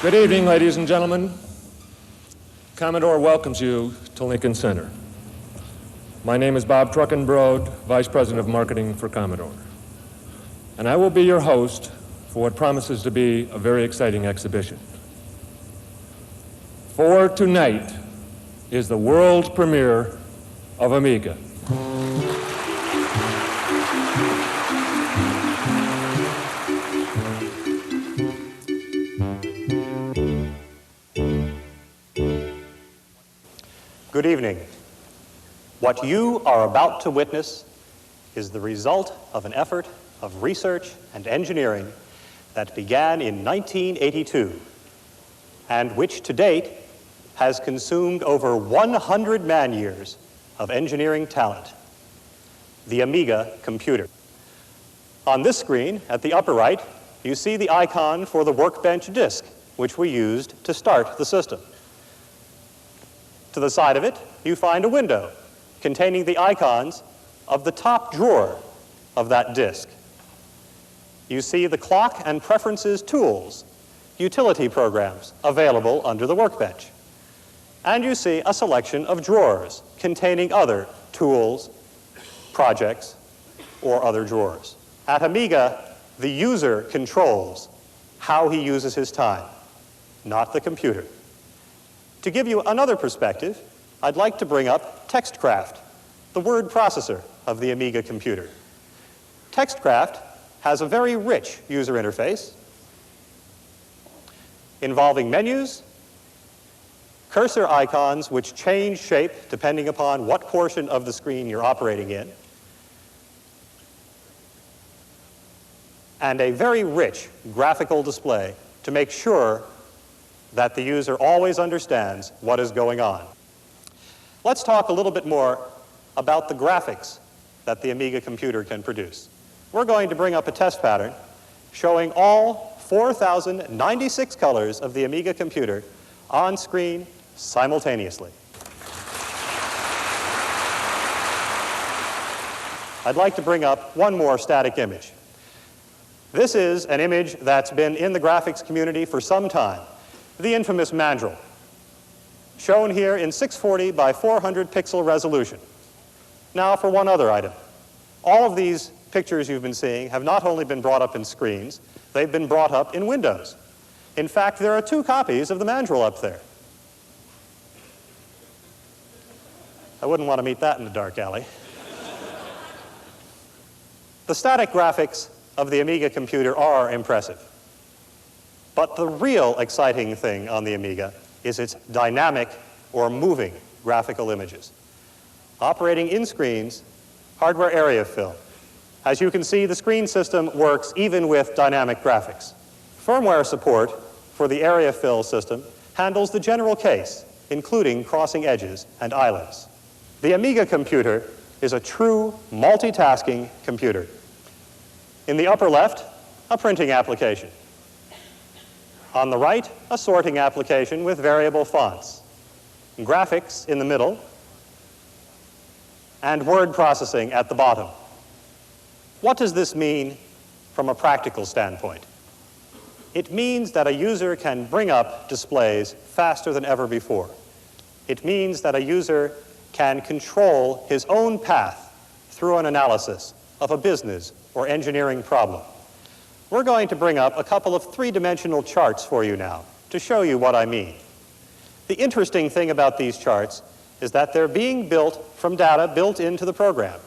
Good evening, ladies and gentlemen. Commodore welcomes you to Lincoln Center. My name is Bob Truckenbrode, Vice President of Marketing for Commodore. And I will be your host for what promises to be a very exciting exhibition. For tonight is the world premiere of Amiga. Good evening. What you are about to witness is the result of an effort of research and engineering that began in 1982 and which to date has consumed over 100 man-years of engineering talent, the Amiga computer. On this screen, at the upper right, you see the icon for the workbench disk, which we used to start the system. To the side of it, you find a window containing the icons of the top drawer of that disk. You see the clock and preferences tools, utility programs available under the workbench. And you see a selection of drawers containing other tools, projects, or other drawers. At Amiga, the user controls how he uses his time, not the computer. To give you another perspective, I'd like to bring up TextCraft, the word processor of the Amiga computer. TextCraft has a very rich user interface involving menus, cursor icons which change shape depending upon what portion of the screen you're operating in, and a very rich graphical display to make sure that the user always understands what is going on. Let's talk a little bit more about the graphics that the Amiga computer can produce. We're going to bring up a test pattern showing all 4,096 colors of the Amiga computer on screen simultaneously. I'd like to bring up one more static image. This is an image that's been in the graphics community for some time. The infamous mandrel, shown here in 640 by 400 pixel resolution. Now for one other item. All of these pictures you've been seeing have not only been brought up in screens, they've been brought up in windows. In fact, there are 2 copies of the mandrel up there. I wouldn't want to meet that in a dark alley. The static graphics of the Amiga computer are impressive. But the real exciting thing on the Amiga is its dynamic or moving graphical images. Operating in screens, hardware area fill. As you can see, the screen system works even with dynamic graphics. Firmware support for the area fill system handles the general case, including crossing edges and islands. The Amiga computer is a true multitasking computer. In the upper left, a printing application. On the right, a sorting application with variable fonts. Graphics in the middle, and word processing at the bottom. What does this mean from a practical standpoint? It means that a user can bring up displays faster than ever before. It means that a user can control his own path through an analysis of a business or engineering problem. We're going to bring up a couple of 3-dimensional charts for you now to show you what I mean. The interesting thing about these charts is that they're being built from data built into the program.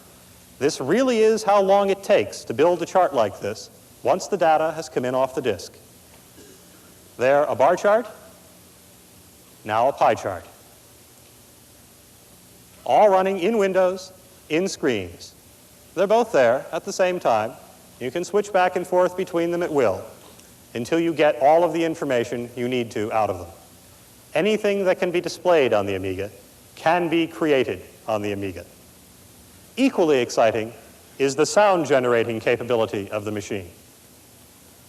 This really is how long it takes to build a chart like this once the data has come in off the disk. There, a bar chart, now a pie chart. All running in windows, in screens. They're both there at the same time. You can switch back and forth between them at will until you get all of the information you need to out of them. Anything that can be displayed on the Amiga can be created on the Amiga. Equally exciting is the sound generating capability of the machine.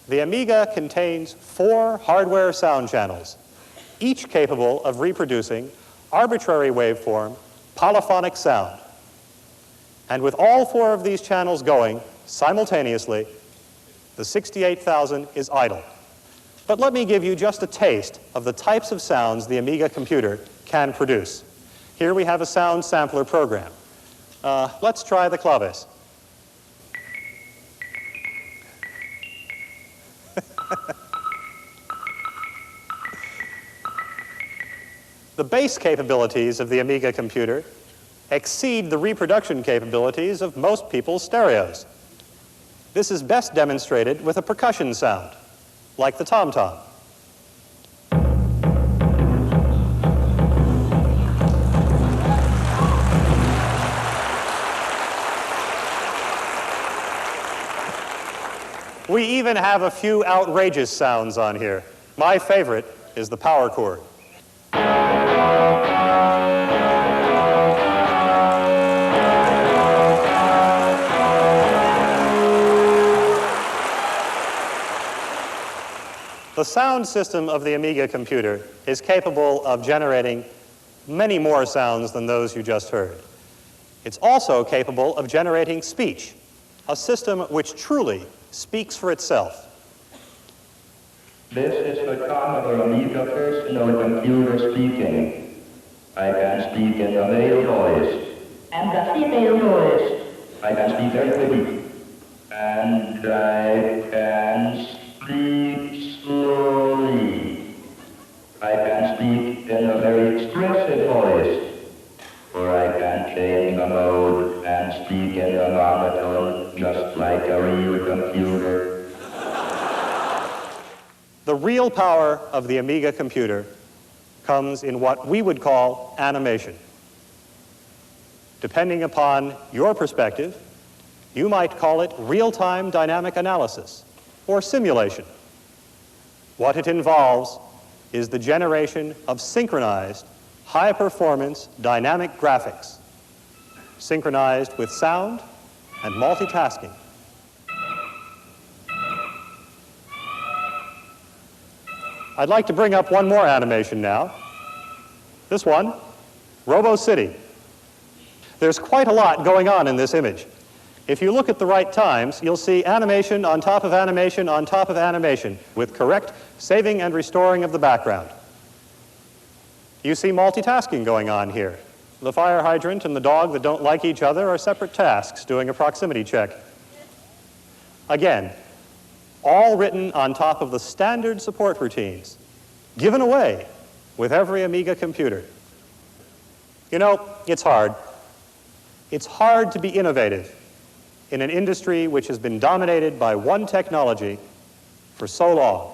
The Amiga contains 4 hardware sound channels, each capable of reproducing arbitrary waveform polyphonic sound. And with all 4 of these channels going simultaneously, the 68,000 is idle. But let me give you just a taste of the types of sounds the Amiga computer can produce. Here we have a sound sampler program. Let's try the claves. The bass capabilities of the Amiga computer exceed the reproduction capabilities of most people's stereos. This is best demonstrated with a percussion sound, like the tom-tom. We even have a few outrageous sounds on here. My favorite is the power chord. The sound system of the Amiga computer is capable of generating many more sounds than those you just heard. It's also capable of generating speech, a system which truly speaks for itself. This is the Commodore Amiga personal computer speaking. I can speak in the male voice. And the female voice. I can speak very quickly. And I can speak slowly. I can speak in a very expressive voice. Or I can change the mode and speak in a monotone just like a real computer. The real power of the Amiga computer comes in what we would call animation. Depending upon your perspective, you might call it real-time dynamic analysis or simulation. What it involves is the generation of synchronized, high-performance dynamic graphics, synchronized with sound and multitasking. I'd like to bring up one more animation now. This one, Robo City. There's quite a lot going on in this image. If you look at the right times, you'll see animation on top of animation on top of animation with correct saving and restoring of the background. You see multitasking going on here. The fire hydrant and the dog that don't like each other are separate tasks doing a proximity check. Again, all written on top of the standard support routines, given away with every Amiga computer. You know, it's hard. It's hard to be innovative in an industry which has been dominated by one technology for so long.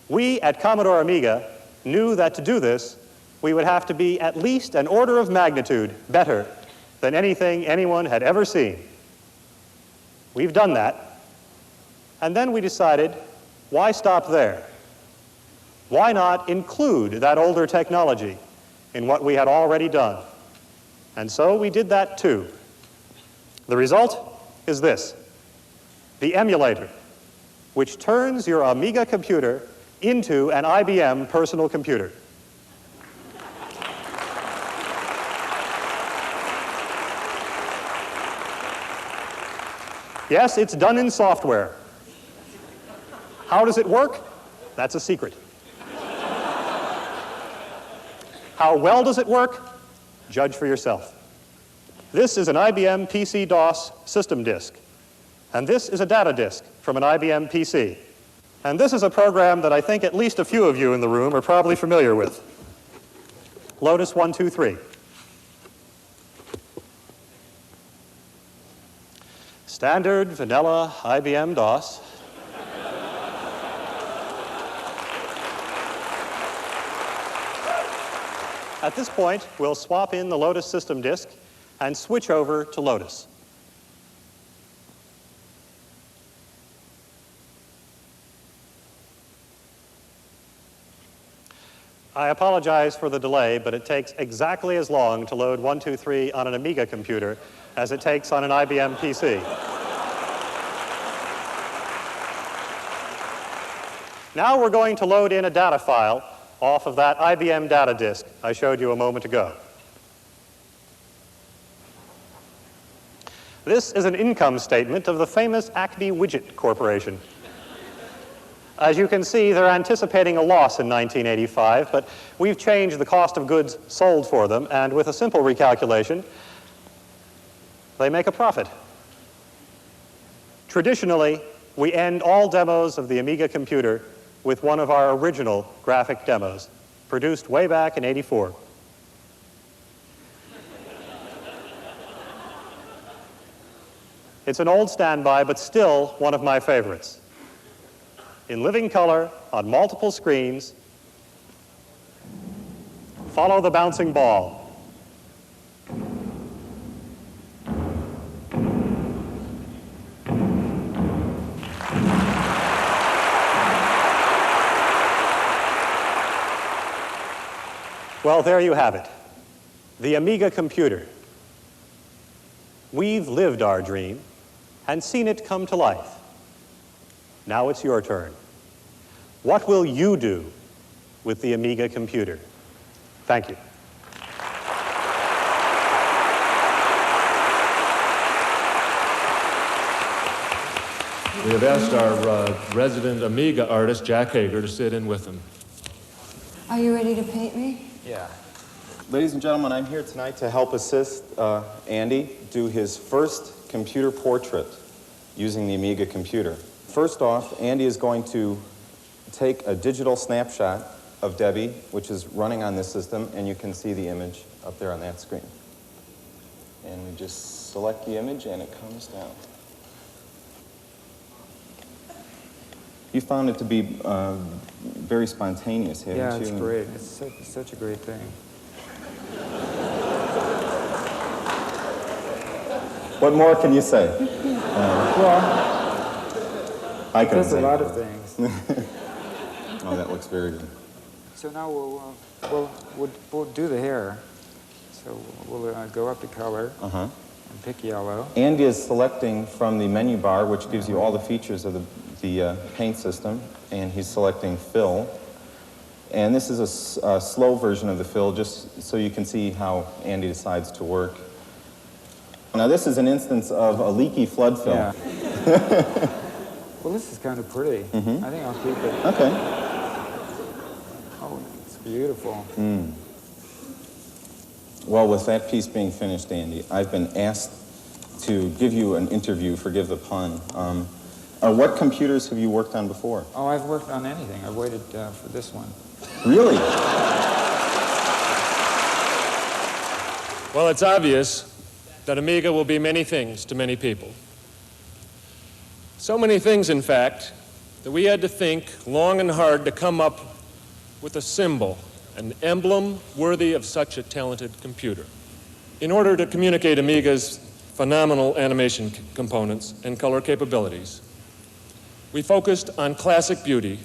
We at Commodore Amiga knew that to do this, we would have to be at least an order of magnitude better than anything anyone had ever seen. We've done that. And then we decided, why stop there? Why not include that older technology in what we had already done? And so we did that too. The result is this: the emulator, which turns your Amiga computer into an IBM personal computer. Yes, it's done in software. How does it work? That's a secret. How well does it work? Judge for yourself. This is an IBM PC-DOS system disk. And this is a data disk from an IBM PC. And this is a program that I think at least a few of you in the room are probably familiar with. Lotus 123. Standard vanilla IBM DOS. At this point, we'll swap in the Lotus system disk and switch over to Lotus. I apologize for the delay, but it takes exactly as long to load 123 on an Amiga computer as it takes on an IBM PC. Now we're going to load in a data file off of that IBM data disk I showed you a moment ago. This is an income statement of the famous Acme Widget Corporation. As you can see, they're anticipating a loss in 1985, but we've changed the cost of goods sold for them, and with a simple recalculation, they make a profit. Traditionally, we end all demos of the Amiga computer with one of our original graphic demos, produced way back in '84. It's an old standby, but still one of my favorites. In living color, on multiple screens, follow the bouncing ball. Well, there you have it, the Amiga computer. We've lived our dream and seen it come to life. Now it's your turn. What will you do with the Amiga computer? Thank you. We have asked our resident Amiga artist, Jack Hager, to sit in with him. Are you ready to paint me? Yeah. Ladies and gentlemen, I'm here tonight to help assist Andy do his first computer portrait using the Amiga computer. First off, Andy is going to take a digital snapshot of Debbie, which is running on this system, and you can see the image up there on that screen. And we just select the image, and it comes down. You found it to be very spontaneous, haven't you? Yeah, it's great. It's such a great thing. What more can you say? Well, I can there's say a lot of things. Oh, that looks very good. So now we'll do the hair. So we'll go up to color and pick yellow. Andy is selecting from the menu bar, which gives you all the features of the paint system, and he's selecting fill. And this is a slow version of the fill, just so you can see how Andy decides to work. Now this is an instance of a leaky flood film. Yeah. Well, this is kind of pretty. I think I'll keep it. Okay. Oh, it's beautiful. Well, with that piece being finished, Andy, I've been asked to give you an interview, forgive the pun. What computers have you worked on before? Oh, I've worked on anything. I've waited for this one. Really? Well, it's obvious that Amiga will be many things to many people. So many things, in fact, that we had to think long and hard to come up with a symbol, an emblem worthy of such a talented computer. In order to communicate Amiga's phenomenal animation components and color capabilities, we focused on classic beauty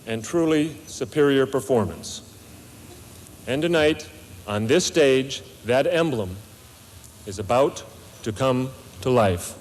and truly superior performance. And tonight, on this stage, that emblem is about to come to life.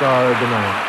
are denied.